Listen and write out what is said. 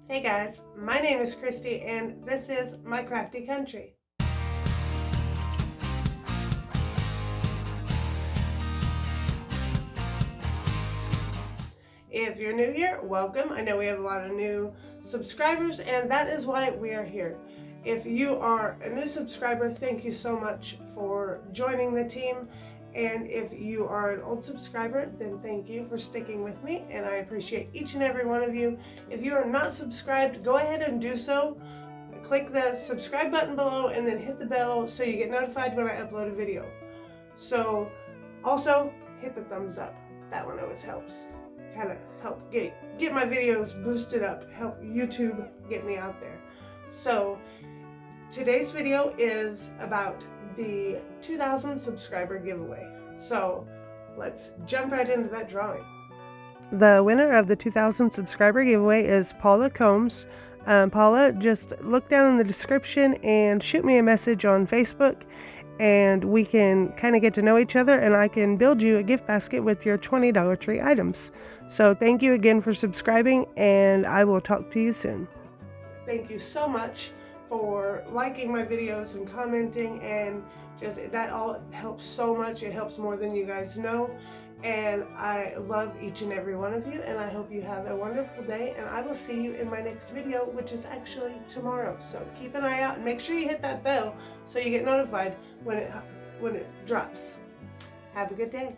Hey guys, my name is Christy and this is my Crafty Country. If you're new here, welcome. I know we have a lot of new subscribers and that is why we are here. If you are a new subscriber, thank you so much for joining the team. And if you are an old subscriber, then thank you for sticking with me and I appreciate each and every one of you. If you are not subscribed, go ahead and do so. Click the subscribe button below and then hit the bell so you get notified when I upload a video. So also hit the thumbs up. That one always helps. Kind of help get my videos boosted up, help YouTube get me out there. So today's video is about the 2,000 subscriber giveaway. So let's jump right into that drawing. The winner of the 2,000 subscriber giveaway is Paula Combs. Paula, just look down in the description and shoot me a message on Facebook and we can kind of get to know each other and I can build you a gift basket with your $20 tree items. So thank you again for subscribing and I will talk to you soon. Thank you so much for liking my videos and commenting, and just that all helps so much. It helps more than you guys know. And I love each and every one of you and I hope you have a wonderful day and I will see you in my next video, which is actually tomorrow. So keep an eye out and make sure you hit that bell so you get notified when it drops. Have a good day.